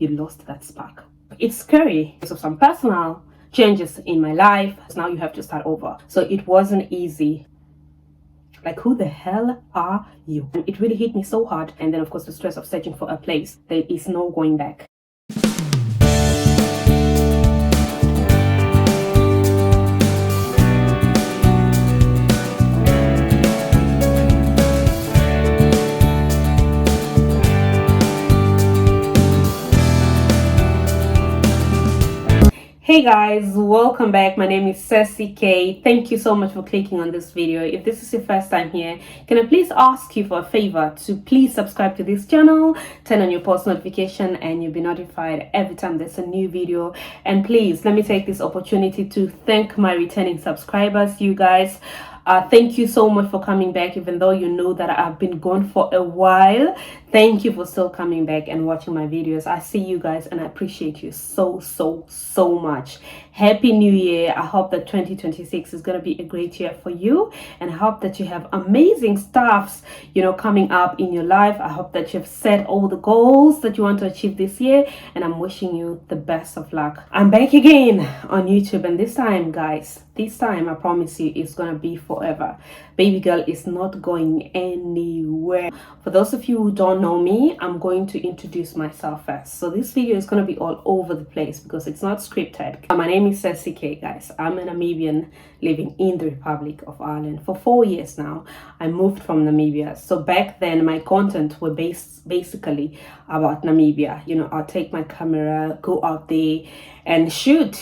you lost that spark. It's scary because of some personal changes in my life. So now you have to start over. So it wasn't easy. Like, who the hell are you? It really hit me so hard. And then, of course, the stress of searching for a place. There is no going back. Hey guys, welcome back. My name is Ceci K. Thank you so much for clicking on this video. If this is your first time here, can I please ask you for a favor to please subscribe to this channel, turn on your post notification, and you'll be notified every time there's a new video. And please let me take this opportunity to thank my returning subscribers, you guys. Thank you so much for coming back, even though you know that I've been gone for a while. Thank you for still coming back and watching my videos. I see you guys and I appreciate you so much. Happy New Year. I hope that 2026 is going to be a great year for you, and I hope that you have amazing stuffs, coming up in your life. I hope that you've set all the goals that you want to achieve this year, and I'm wishing you the best of luck. I'm back again on YouTube, and this time, guys, I promise you, it's gonna be forever. Baby girl is not going anywhere. For those of you who don't know me, I'm going to introduce myself first. So this video is gonna be all over the place because it's not scripted. My name is Ceci K, guys. I'm a Namibian living in the Republic of Ireland for 4 years now. I moved from Namibia. So back then, my content were basically about Namibia. I'll take my camera, go out there and shoot,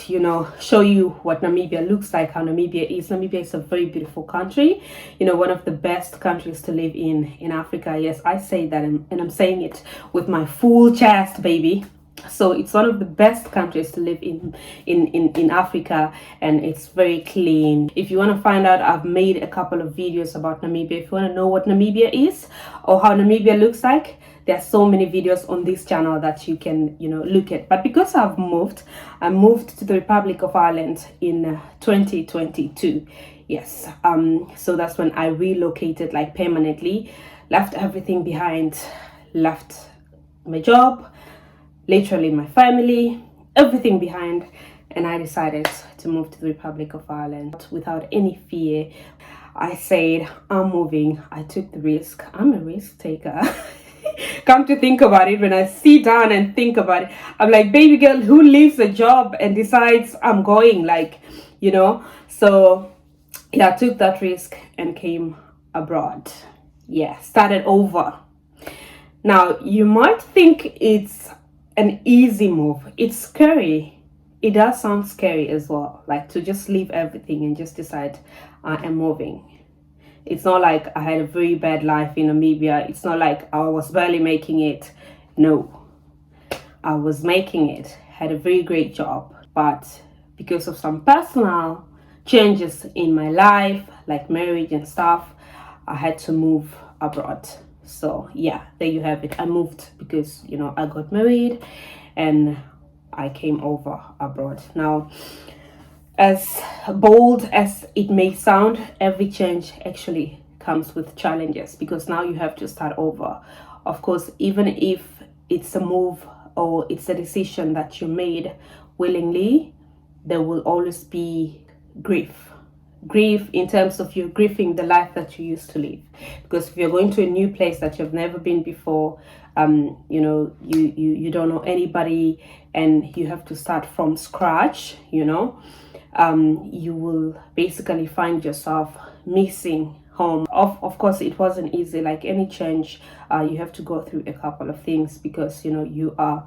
show you what Namibia looks like, how Namibia is. Namibia is a very beautiful country, one of the best countries to live in Africa. Yes, I say that, and I'm saying it with my full chest, baby. So it's one of the best countries to live in Africa, and it's very clean. If you want to find out, I've made a couple of videos about Namibia. If you want to know what Namibia is or how Namibia looks like, there are so many videos on this channel that you can look at. But because I moved to the Republic of Ireland in 2022. Yes, so that's when I relocated, like, permanently, left everything behind, left my job, literally my family, everything behind, and I decided to move to the Republic of Ireland without any fear. I said, I'm moving. I took the risk. I'm a risk taker. Come to think about it, when I sit down and think about it, I'm like, baby girl, who leaves a job and decides I'm going, So yeah, I took that risk and came abroad. Yeah, started over. Now, you might think it's an easy move. It's scary. It does sound scary as well, like to just leave everything and just decide I am moving. It's not like I had a very bad life in Namibia. It's not like I was barely making it. No, I was making it, had a very great job, but because of some personal changes in my life, like marriage and stuff, I had to move abroad. So yeah, there you have it. I moved because I got married and I came over abroad. Now, as bold as it may sound, every change actually comes with challenges, because now you have to start over. Of course, even if it's a move or it's a decision that you made willingly, there will always be grief in terms of you grieving the life that you used to live. Because if you're going to a new place that you've never been before, you don't know anybody and you have to start from scratch, you will basically find yourself missing home. Of course, it wasn't easy. Like any change, you have to go through a couple of things, because you are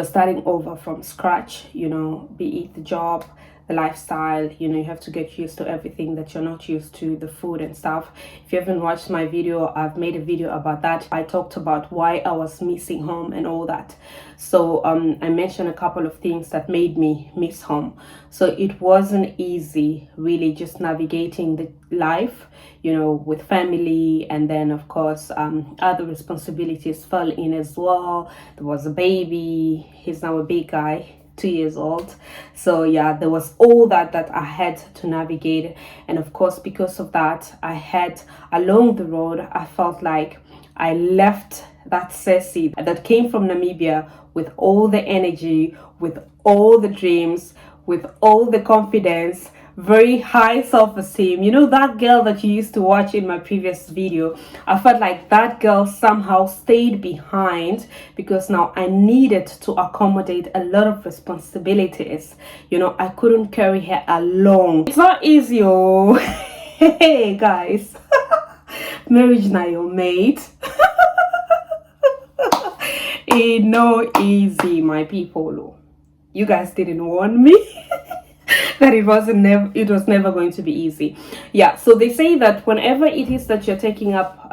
starting over from scratch, be it the job, the lifestyle. You have to get used to everything that you're not used to, the food and stuff. If you haven't watched my video, I've made a video about that. I talked about why I was missing home and all that. So I mentioned a couple of things that made me miss home. So it wasn't easy, really, just navigating the life, with family, and then of course other responsibilities fell in as well. There was a baby. He's now a big guy, 2 years old. So yeah, there was all that I had to navigate. And of course, because of that, I had, along the road, I felt like I left that Cecy that came from Namibia with all the energy, with all the dreams, with all the confidence, very high self-esteem. You know, that girl that you used to watch in my previous video, I felt like that girl somehow stayed behind because now I needed to accommodate a lot of responsibilities. You know, I couldn't carry her along. It's not easy, oh. Hey guys, marriage now your mate. It's no easy, my people. You guys didn't warn me that it was never going to be easy. Yeah, so they say that whenever it is that you're taking up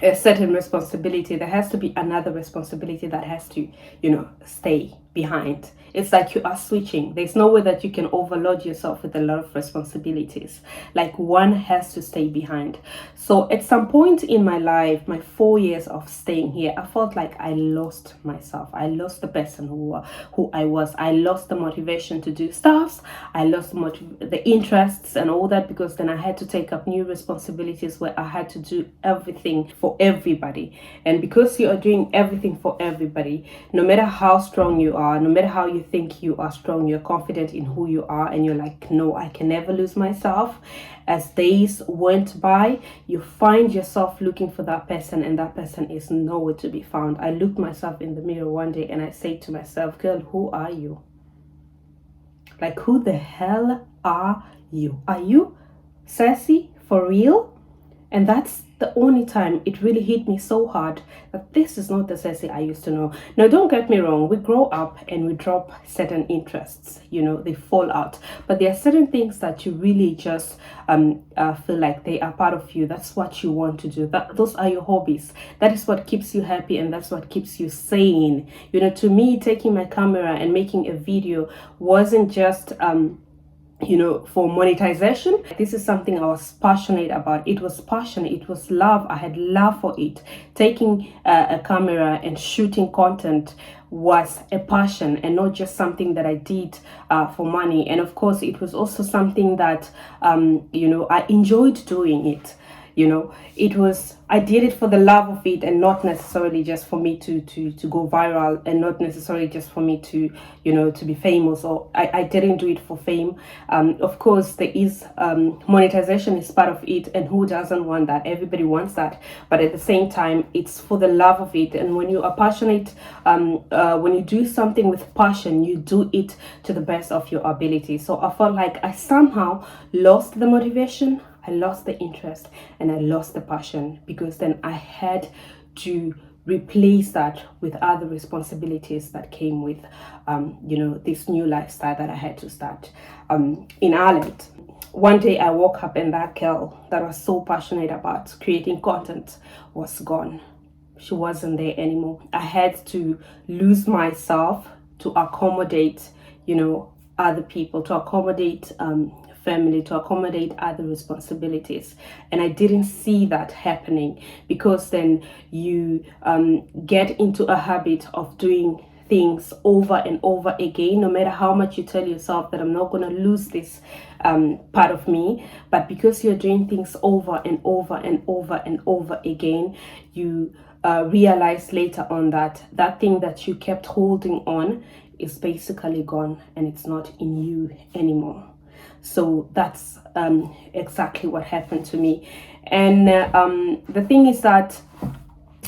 a certain responsibility, there has to be another responsibility that has to, you know, stay behind. It's like you are switching. There's no way that you can overload yourself with a lot of responsibilities. Like, one has to stay behind. So at some point in my life, my 4 years of staying here, I felt like I lost myself. I lost the person who I was. I lost the motivation to do stuff. I lost the interests and all that, because then I had to take up new responsibilities where I had to do everything for everybody. And because you are doing everything for everybody, no matter how strong you are, no matter how you think you are strong, you're confident in who you are, and you're like, no, I can never lose myself. As days went by, you find yourself looking for that person, and that person is nowhere to be found. I looked myself in the mirror one day and I said to myself, girl, who are you? Like, who the hell are you? Are you Cecy for real? And that's the only time it really hit me so hard that this is not the Cecy I used to know. Now, don't get me wrong, we grow up and we drop certain interests, you know, they fall out. But there are certain things that you really just feel like they are part of you. That's what you want to do. Those are your hobbies. That is what keeps you happy, and that's what keeps you sane. You know, to me, taking my camera and making a video wasn't just you know, for monetization. This is something I was passionate about. It was passion, it was love. I had love for it. Taking a camera and shooting content was a passion, and not just something that I did for money. And of course, it was also something that you know, I enjoyed doing it. You know, I did it for the love of it, and not necessarily just for me to go viral, and not necessarily just for me to, you know, to be famous. Or I didn't do it for fame. Of course, there is monetization is part of it, and who doesn't want that? Everybody wants that. But at the same time, it's for the love of it. And when you are passionate, when you do something with passion, you do it to the best of your ability. So I felt like I somehow lost the motivation, I lost the interest, and I lost the passion, because then I had to replace that with other responsibilities that came with, you know, this new lifestyle that I had to start in Ireland. One day I woke up and that girl that was so passionate about creating content was gone. She wasn't there anymore. I had to lose myself to accommodate, you know, other people, to accommodate family, to accommodate other responsibilities. And I didn't see that happening, because then you get into a habit of doing things over and over again, no matter how much you tell yourself that I'm not going to lose this part of me. But because you're doing things over and over and over and over again, you realize later on that that thing that you kept holding on is basically gone, and it's not in you anymore. So that's exactly what happened to me. And the thing is that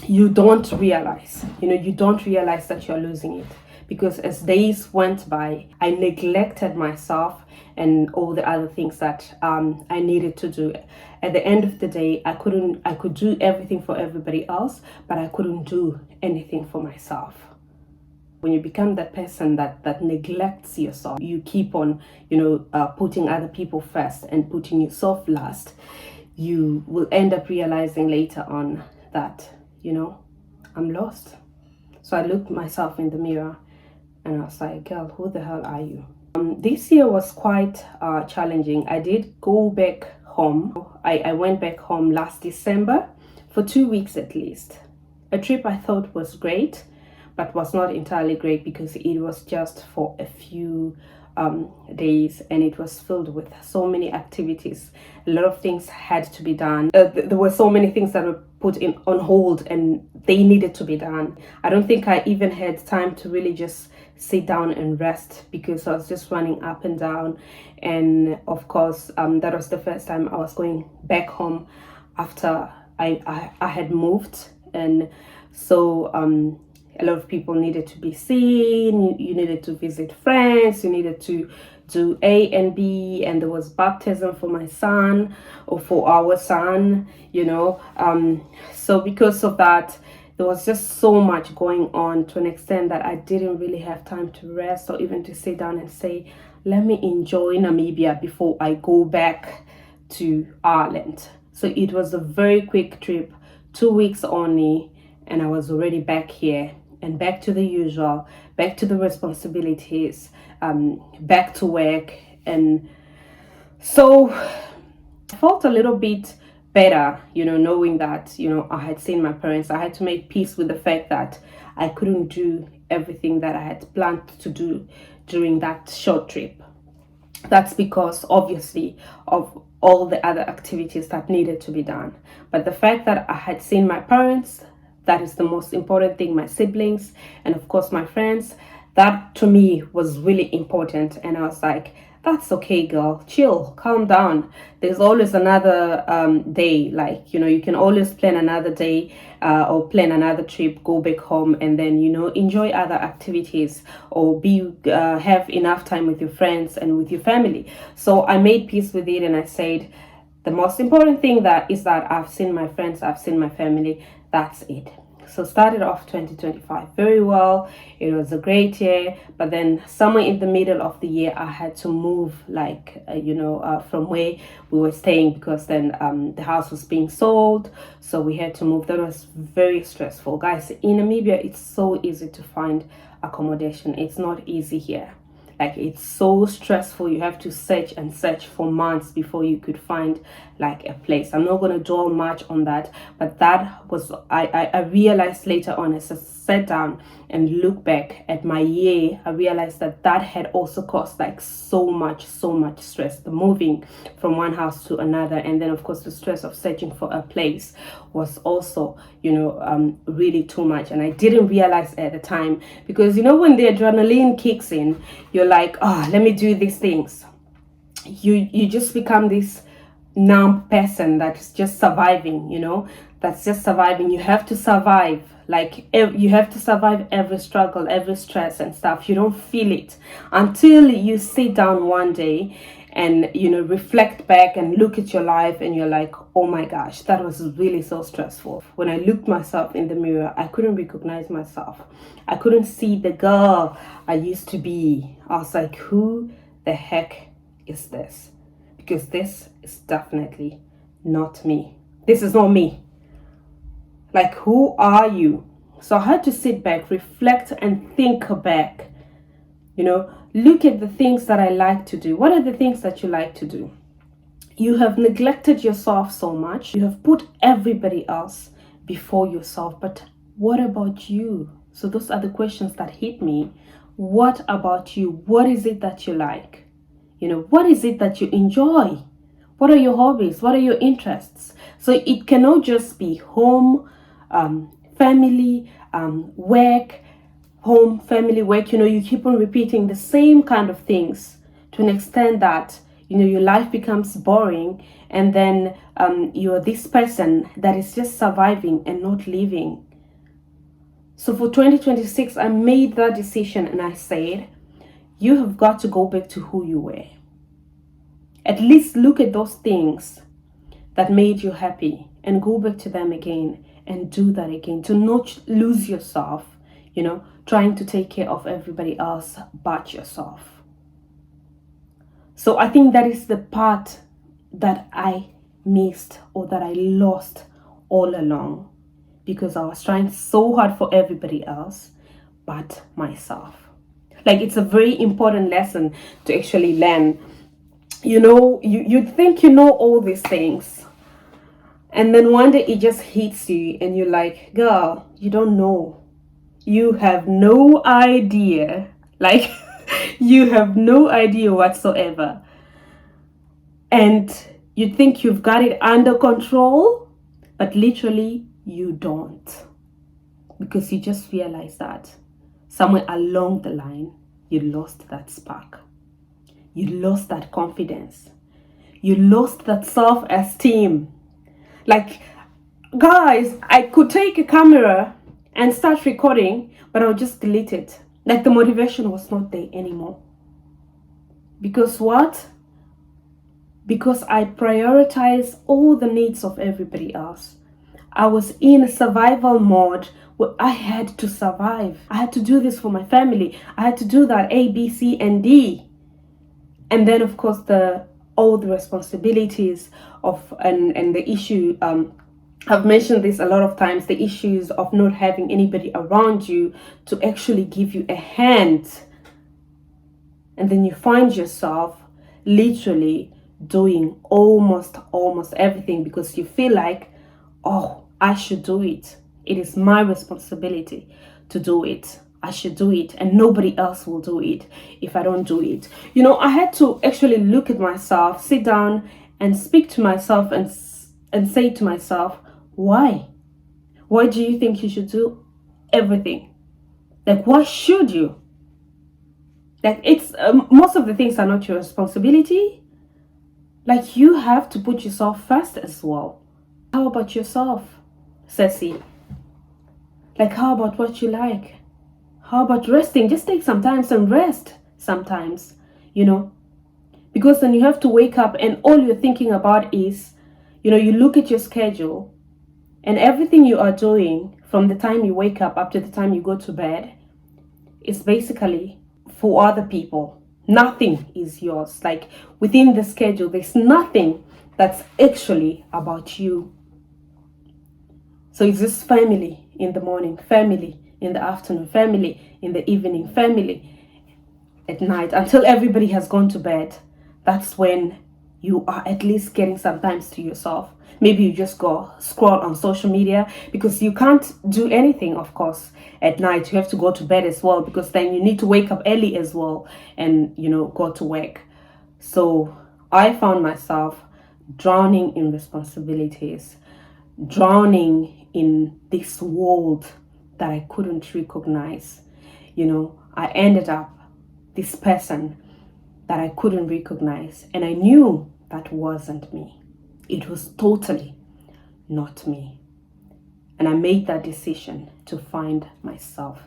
you don't realize, you don't realize that you're losing it, because as days went by, I neglected myself and all the other things that I needed to do. At the end of the day, I could do everything for everybody else, but I couldn't do anything for myself. When you become that person that neglects yourself, you keep on, putting other people first and putting yourself last, you will end up realizing later on that, I'm lost. So I looked myself in the mirror and I was like, girl, who the hell are you? This year was quite challenging. I did go back home. I went back home last December for 2 weeks at least. A trip I thought was great, but was not entirely great because it was just for a few days, and it was filled with so many activities. A lot of things had to be done. There were so many things that were put in on hold, and they needed to be done. I don't think I even had time to really just sit down and rest because I was just running up and down. And of course, that was the first time I was going back home after I had moved. And so a lot of people needed to be seen. You needed to visit friends, you needed to do A and B, and there was baptism for my son, or for our son, you know. So because of that, there was just so much going on, to an extent that I didn't really have time to rest or even to sit down and say, let me enjoy Namibia before I go back to Ireland. So it was a very quick trip, 2 weeks only, and I was already back here, and back to the usual, back to the responsibilities, back to work. And so I felt a little bit better, you know, knowing that, you know, I had seen my parents. I had to make peace with the fact that I couldn't do everything that I had planned to do during that short trip. That's because, obviously, of all the other activities that needed to be done. But the fact that I had seen my parents, that is the most important thing, my siblings, and of course my friends, that to me was really important. And I was like, that's okay, girl, chill, calm down. There's always another day. Like, you know, you can always plan another day, or plan another trip, go back home, and then, you know, enjoy other activities, or be have enough time with your friends and with your family. So I made peace with it, and I said, the most important thing that is that I've seen my friends, I've seen my family. That's it. So started off 2025 very well. It was a great year, but then somewhere in the middle of the year, I had to move, like, from where we were staying, because then the house was being sold. So we had to move. That was very stressful. Guys, in Namibia, it's so easy to find accommodation. It's not easy here. Like, it's so stressful. You have to search and search for months before you could find like a place. I'm not going to dwell much on that, but that was, I realized later on, as I sat down and look back at my year, I realized that that had also caused like so much stress. The moving from one house to another, and then of course the stress of searching for a place was also, really too much. And I didn't realize at the time, because when the adrenaline kicks in, you're like, let me do these things. You just become this numb person that's just surviving, that's just surviving. You have to survive. Like, you have to survive every struggle, every stress and stuff. You don't feel it until you sit down one day and reflect back and look at your life, and you're like, oh my gosh, that was really so stressful. When I looked myself in the mirror, I couldn't recognize myself. I couldn't see the girl I used to be. I was like, who the heck is this? Because this is definitely not me. This is not me. Like, who are you? So I had to sit back, reflect, and think back. Look at the things that I like to do. What are the things that you like to do? You have neglected yourself so much. You have put everybody else before yourself. But what about you? So those are the questions that hit me. What about you? What is it that you like? What is it that you enjoy? What are your hobbies? What are your interests? So it cannot just be home, family, work, home, family, work. You keep on repeating the same kind of things to an extent that, your life becomes boring. And then you're this person that is just surviving and not living. So for 2026, I made that decision, and I said, you have got to go back to who you were. At least look at those things that made you happy and go back to them again and do that again. To not lose yourself, trying to take care of everybody else but yourself. So I think that is the part that I missed, or that I lost all along, because I was trying so hard for everybody else but myself. Like, it's a very important lesson to actually learn. You'd think all these things, and then one day it just hits you, and you're like, girl, you don't know. You have no idea. Like, you have no idea whatsoever. And you think you've got it under control, but literally you don't. Because you just realize that somewhere along the line, you lost that spark. You lost that confidence. You lost that self-esteem. Like, guys, I could take a camera and start recording, but I'll just delete it. Like, the motivation was not there anymore. Because what? Because I prioritize all the needs of everybody else. I was in survival mode where I had to survive. I had to do this for my family. I had to do that A, B, C, and D. And then, of course, all the responsibilities of and the issue. I've mentioned this a lot of times. The issues of not having anybody around you to actually give you a hand, and then you find yourself literally doing almost everything because you feel like, oh, I should do it. It is my responsibility to do it. I should do it, and nobody else will do it if I don't do it. You know, I had to actually look at myself, sit down and speak to myself and say to myself, why? Why do you think you should do everything? Like, why should you? Like, it's most of the things are not your responsibility. Like, you have to put yourself first as well. How about yourself, Ceci? Like, how about what you like? How about resting? Just take some time and rest sometimes, you know, because then you have to wake up and all you're thinking about is, you know, you look at your schedule and everything you are doing from the time you wake up up to the time you go to bed is basically for other people. Nothing is yours. Like, within the schedule, there's nothing that's actually about you. So it's just family in the morning, family in the afternoon, family in the evening, family at night, until everybody has gone to bed. That's when you are at least getting some time to yourself. Maybe you just go scroll on social media, because you can't do anything, of course, at night. You have to go to bed as well, because then you need to wake up early as well and, you know, go to work. So I found myself drowning in responsibilities, drowning in this world that I couldn't recognize. You know, I ended up this person that I couldn't recognize, and I knew that wasn't me. It was totally not me. And I made that decision to find myself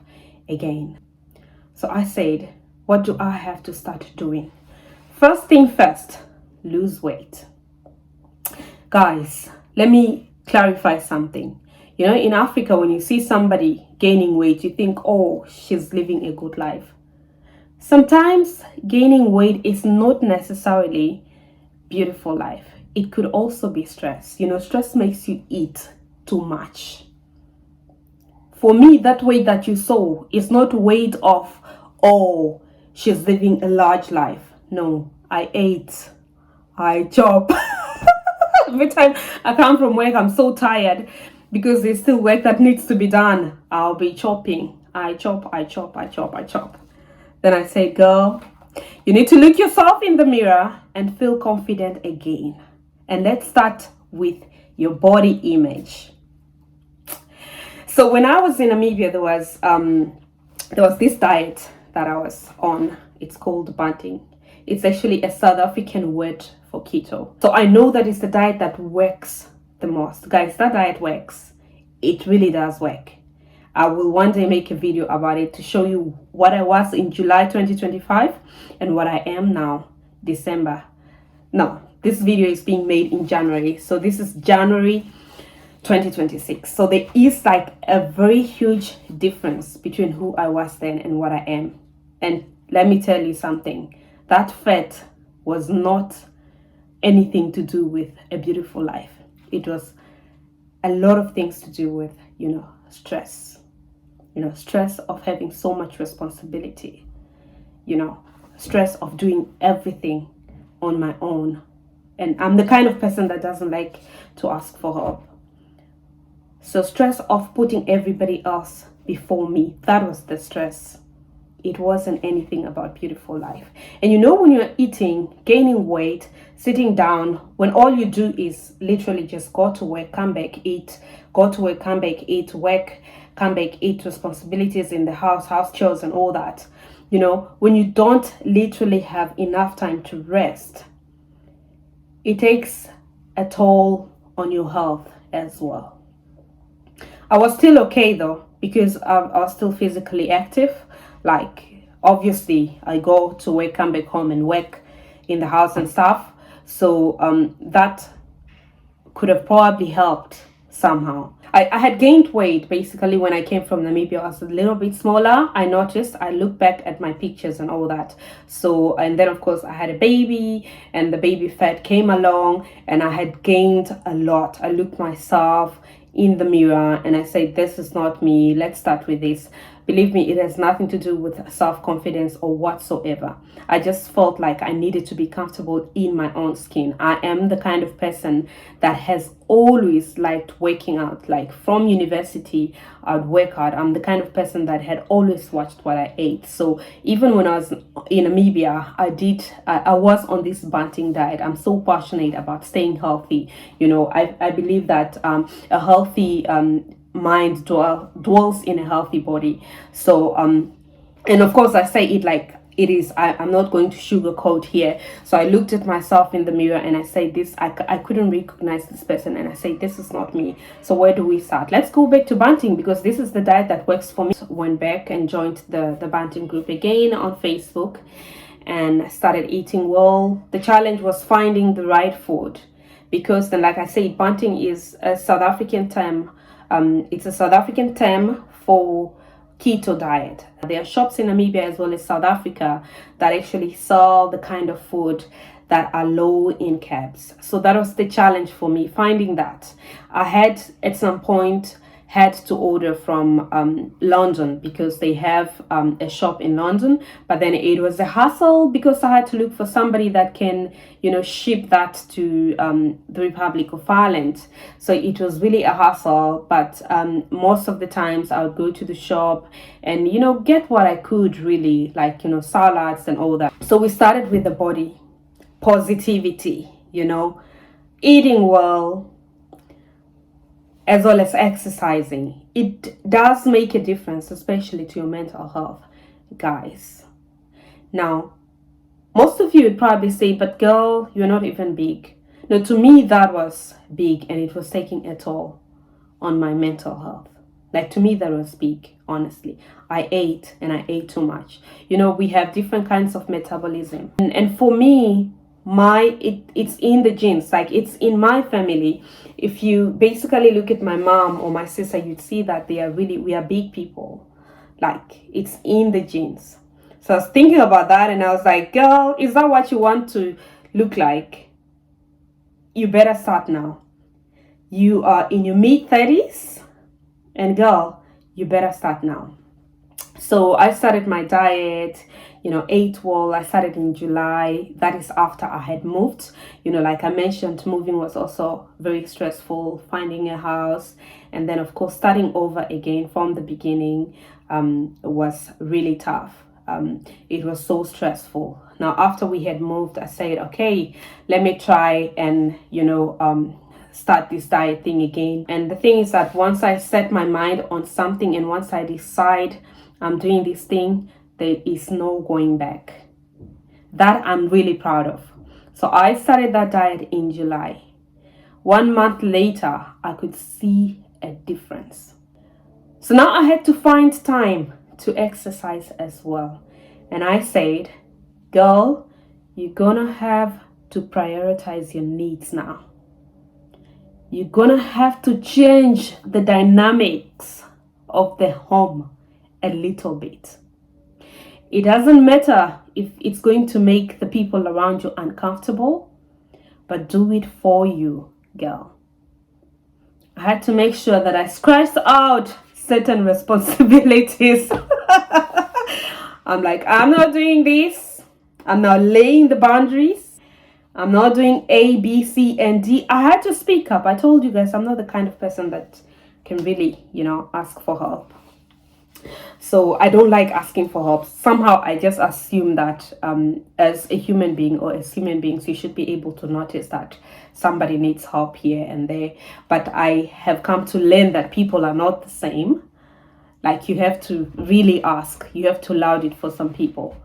again. So I said, what do I have to start doing? First thing first, lose weight. Guys, let me clarify something. You know, in Africa, when you see somebody gaining weight, you think, oh, she's living a good life. Sometimes gaining weight is not necessarily beautiful life. It could also be stress. You know, stress makes you eat too much. For me, that weight that you saw is not weight of, oh, she's living a large life. No, I ate. I chop. Every time I come from work, I'm so tired because there's still work that needs to be done. I'll be chopping. I chop. Then I say, girl, you need to look yourself in the mirror and feel confident again. And let's start with your body image. So when I was in Namibia, there was this diet that I was on. It's called Banting. It's actually a South African word for keto. So I know that it's the diet that works the most. Guys, that diet works. It really does work. I will one day make a video about it to show you what I was in July 2025 and what I am now, December. No, this video is being made in January. So this is January 2026. So there is like a very huge difference between who I was then and what I am. And let me tell you something. That fat was not anything to do with a beautiful life. It was a lot of things to do with, you know, stress. You know, stress of having so much responsibility. You know, stress of doing everything on my own. And I'm the kind of person that doesn't like to ask for help. So stress of putting everybody else before me. That was the stress. It wasn't anything about beautiful life. And you know, when you're eating, gaining weight, sitting down, when all you do is literally just go to work, come back, eat, go to work, come back, eat, work, come back, eat, responsibilities in the house chores and all that. You know, when you don't literally have enough time to rest, it takes a toll on your health as well. I was still okay though, because I was still physically active. Like, obviously, I go to work, come back home and work in the house and stuff. So that could have probably helped somehow. I had gained weight basically when I came from Namibia. I was a little bit smaller. I noticed. I look back at my pictures and all that. So, and then of course I had a baby, and the baby fat came along, and I had gained a lot. I looked myself in the mirror and I said, this is not me. Let's start with this. Believe me, it has nothing to do with self-confidence or whatsoever. I just felt like I needed to be comfortable in my own skin. I am the kind of person that has always liked working out. Like from university, I'd work out. I'm the kind of person that had always watched what I ate. So even when I was in Namibia, I was on this Banting diet. I'm so passionate about staying healthy. You know, I believe that a healthy mind dwells in a healthy body. So and of course I say it like it is. I'm not going to sugarcoat here. So I looked at myself in the mirror and I said, this I couldn't recognize this person, and I said, this is not me. So where do we start? Let's go back to Banting, because this is the diet that works for me. Went back and joined the Banting group again on Facebook and started eating well. The challenge was finding the right food, because then, like I said, Banting is a South African term. It's a South African term for keto diet. There are shops in Namibia as well as South Africa that actually sell the kind of food that are low in carbs. So that was the challenge for me, finding that. I had at some point had to order from London, because they have a shop in London, but then it was a hassle because I had to look for somebody that can, you know, ship that to the Republic of Ireland. So it was really a hassle, but most of the times I would go to the shop and, you know, get what I could, really, like, you know, salads and all that. So we started with the body positivity, you know, eating well, as well as exercising. It does make a difference, especially to your mental health, guys. Now, most of you would probably say, but girl, you're not even big. No, to me, that was big, and it was taking a toll on my mental health. Like, to me, that was big, honestly. I ate, and I ate too much. You know, we have different kinds of metabolism. And for me, it's in the genes. Like, it's in my family. If you basically look at my mom or my sister, you'd see that we are big people. Like, it's in the genes. So I was thinking about that, and I was like, girl, is that what you want to look like? You better start now. You are in your mid-30s, and girl, you better start now. So I started my diet, you know, ate well. I started in July. That is after I had moved. You know, like I mentioned, moving was also very stressful, finding a house, and then of course starting over again from the beginning was really tough. It was so stressful. Now, after we had moved, I said, okay, let me try and, you know, start this diet thing again. And the thing is that once I set my mind on something, and once I decide I'm doing this thing, there is no going back. That I'm really proud of. So I started that diet in July. 1 month later, I could see a difference. So now I had to find time to exercise as well. And I said, girl, you're gonna have to prioritize your needs now. You're gonna have to change the dynamics of the home a little bit. It doesn't matter if it's going to make the people around you uncomfortable, but do it for you, girl. I had to make sure that I scratched out certain responsibilities. I'm like, I'm not doing this. I'm not laying the boundaries. I'm not doing A, B, C, and D. I had to speak up. I told you guys, I'm not the kind of person that can really, you know, ask for help. So I don't like asking for help. Somehow I just assume that as a human being, or as human beings, you should be able to notice that somebody needs help here and there. But I have come to learn that people are not the same. Like, you have to really ask. You have to allow it for some people.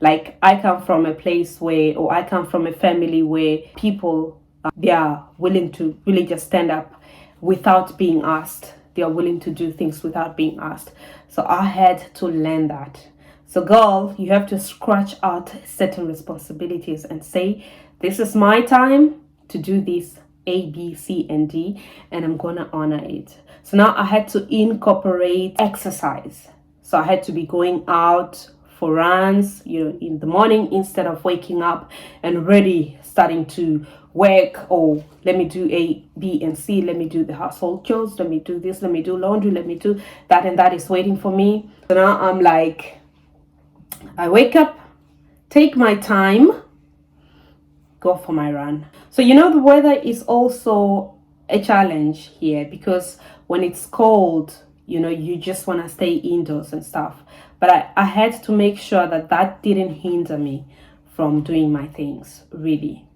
Like, I come from a place where, or I come from a family where people, they are willing to really just stand up without being asked. They are willing to do things without being asked. So I had to learn that. So girl, you have to scratch out certain responsibilities and say, this is my time to do this A, B, C, and D, and I'm gonna honor it. So now I had to incorporate exercise. So I had to be going out for runs, in the morning, instead of waking up and ready starting to work. Or let me do A, B, and C. Let me do the household chores. Let me do this. Let me do laundry. Let me do that, and that is waiting for me. So now I'm like, I wake up, take my time, go for my run. So the weather is also a challenge here, because when it's cold, you just want to stay indoors and stuff. But I had to make sure that didn't hinder me from doing my things, really.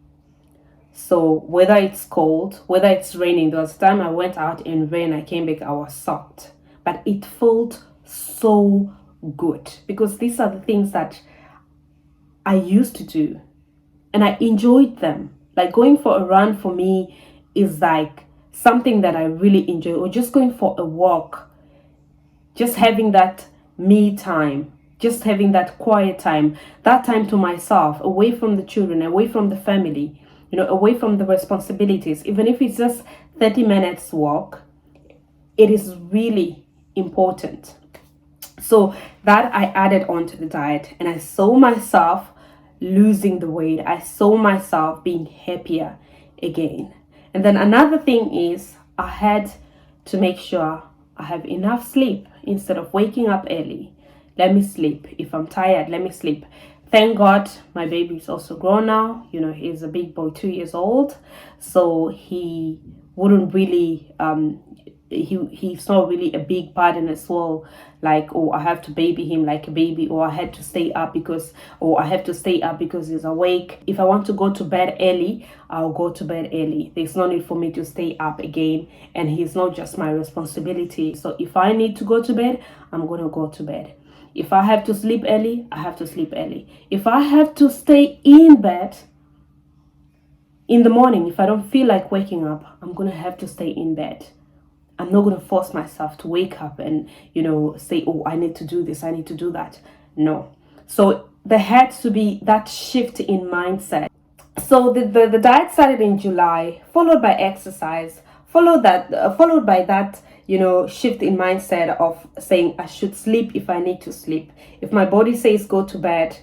So whether it's cold, whether it's raining, there was a time I went out in rain, I came back, I was soaked. But it felt so good, because these are the things that I used to do and I enjoyed them. Like, going for a run for me is like something that I really enjoy, or just going for a walk, just having that me time, just having that quiet time, that time to myself, away from the children, away from the family, away from the responsibilities. Even if it's just 30 minutes walk, it is really important. So that I added onto the diet, and I saw myself losing the weight. I saw myself being happier again. And then another thing is, I had to make sure I have enough sleep. Instead of waking up early, let me sleep. If I'm tired, let me sleep. Thank God my baby is also grown now. He's a big boy, 2 years old. So he wouldn't really, he's not really a big burden as well. Like, oh, I have to baby him like a baby, or I have to stay up because he's awake. If I want to go to bed early, I'll go to bed early. There's no need for me to stay up again, and he's not just my responsibility. So if I need to go to bed, I'm gonna go to bed. If I have to sleep early, I have to sleep early. If I have to stay in bed in the morning, if I don't feel like waking up, I'm gonna have to stay in bed. I'm not going to force myself to wake up and, say, oh, I need to do this, I need to do that. No. So there had to be that shift in mindset. So the diet started in July, followed by exercise, followed by that, shift in mindset of saying I should sleep if I need to sleep. If my body says go to bed,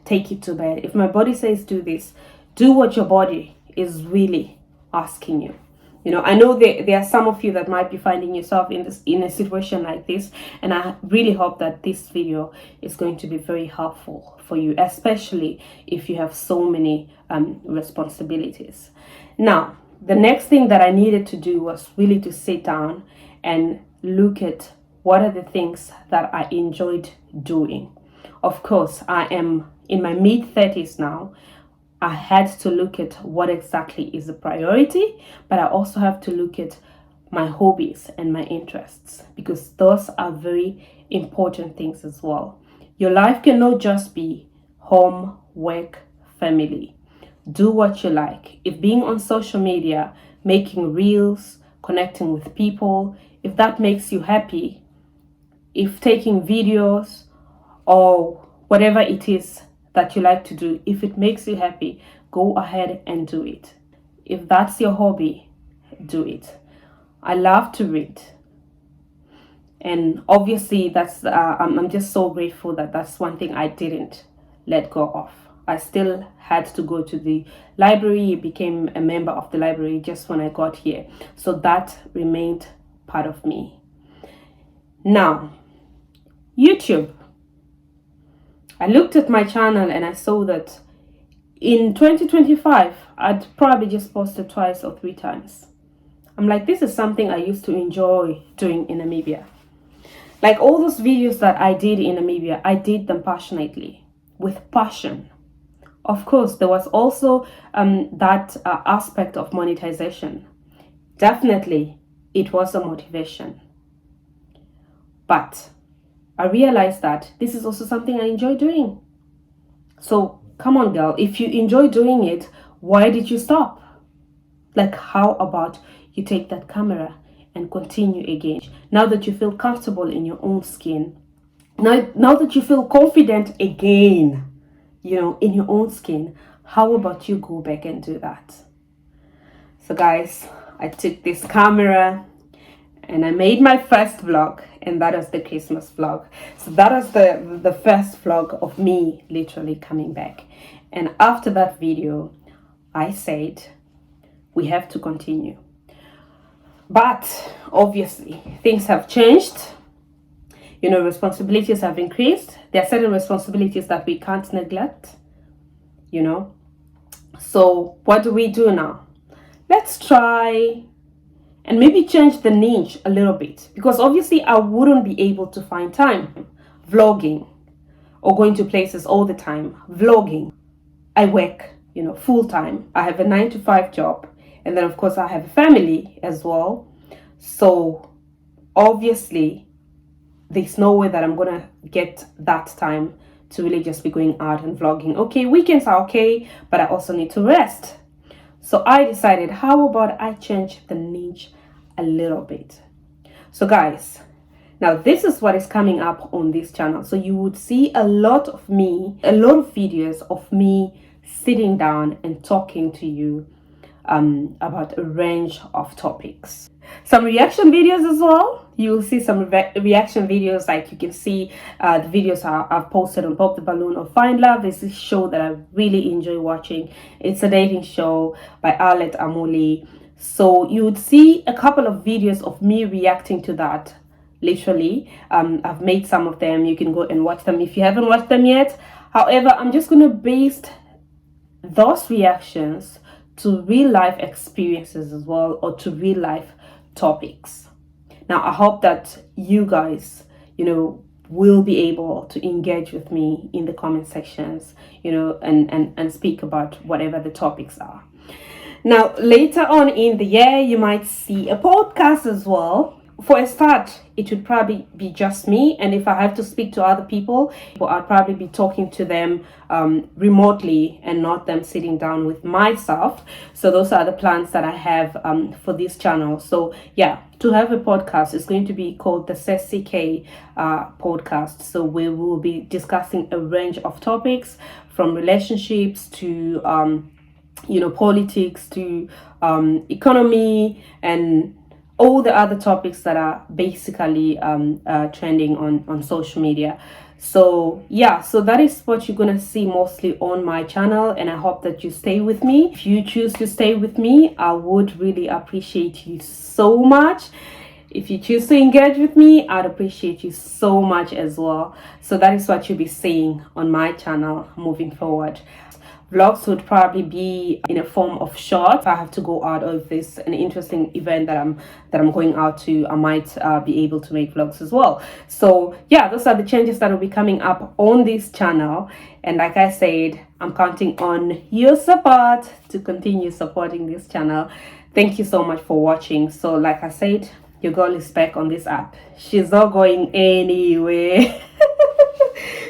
take it to bed. If my body says do this, do what your body is really asking you. I know there are some of you that might be finding yourself in a situation like this, and I really hope that this video is going to be very helpful for you, especially if you have so many responsibilities. Now, the next thing that I needed to do was really to sit down and look at what are the things that I enjoyed doing. Of course, I am in my mid-30s now. I had to look at what exactly is the priority, but I also have to look at my hobbies and my interests, because those are very important things as well. Your life cannot just be home, work, family. Do what you like. If being on social media, making reels, connecting with people, if that makes you happy, if taking videos or whatever it is that you like to do, if it makes you happy, go ahead and do it. If that's your hobby, do it. I love to read, and obviously that's I'm just so grateful that that's one thing I didn't let go of. I still had to go to the library, became a member of the library just when I got here, so that remained part of me. Now, YouTube. I looked at my channel and I saw that in 2025, I'd probably just posted twice or 3 times. I'm like, this is something I used to enjoy doing in Namibia. Like all those videos that I did in Namibia, I did them passionately, with passion. Of course, there was also that aspect of monetization. Definitely, it was a motivation. But I realized that this is also something I enjoy doing. So come on, girl, if you enjoy doing it, why did you stop? Like, how about you take that camera and continue again? Now that you feel comfortable in your own skin, now that you feel confident again, in your own skin, how about you go back and do that? So guys, I took this camera and I made my first vlog, and that was the Christmas vlog. So that was the first vlog of me literally coming back. And after that video, I said, we have to continue. But obviously, things have changed. Responsibilities have increased. There are certain responsibilities that we can't neglect, So what do we do now? Let's try and maybe change the niche a little bit, because obviously I wouldn't be able to find time vlogging or going to places all the time. Vlogging, I work, full time. I have a 9-to-5 job, and then of course I have a family as well. So obviously there's no way that I'm gonna get that time to really just be going out and vlogging. Okay, weekends are okay, but I also need to rest. So I decided, how about I change the niche a little bit? So guys, now this is what is coming up on this channel. So you would see a lot of videos of me sitting down and talking to you about a range of topics. Some reaction videos as well. You will see some reaction videos, like you can see the videos I've posted on Pop the Balloon or Find Love. This is a show that I really enjoy watching. It's a dating show by Arlette Amuli. So you would see a couple of videos of me reacting to that. Literally, I've made some of them. You can go and watch them if you haven't watched them yet. However, I'm just going to base those reactions to real life experiences as well, or to real life topics. Now, I hope that you guys, will be able to engage with me in the comment sections, and speak about whatever the topics are. Now, later on in the year, you might see a podcast as well. For a start, it would probably be just me. And if I have to speak to other people, I'll probably be talking to them remotely and not them sitting down with myself. So those are the plans that I have for this channel. So yeah, to have a podcast is going to be called the Sassy K podcast. So we will be discussing a range of topics, from relationships to politics to economy and all the other topics that are basically trending on social media. So yeah, so that is what you're gonna see mostly on my channel, and I hope that you stay with me. If you choose to stay with me, I would really appreciate you so much. If you choose to engage with me, I'd appreciate you so much as well. So that is what you'll be seeing on my channel moving forward. Vlogs would probably be in a form of shorts. If I have to go out, or if there's an interesting event that I'm going out to, I might be able to make vlogs as well. So yeah, those are the changes that will be coming up on this channel. And like I said, I'm counting on your support to continue supporting this channel. Thank you so much for watching. So like I said, your girl is back on this app. She's not going anywhere.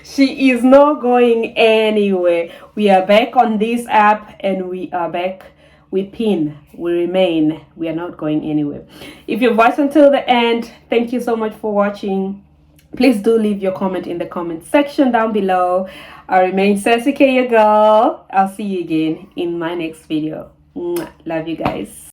She is not going anywhere. We are back on this app, and we are back. We remain. We are not going anywhere. If you've watched until the end, thank you so much for watching. Please do leave your comment in the comment section down below. I remain Sassy K, your girl. I'll see you again in my next video. Love you guys.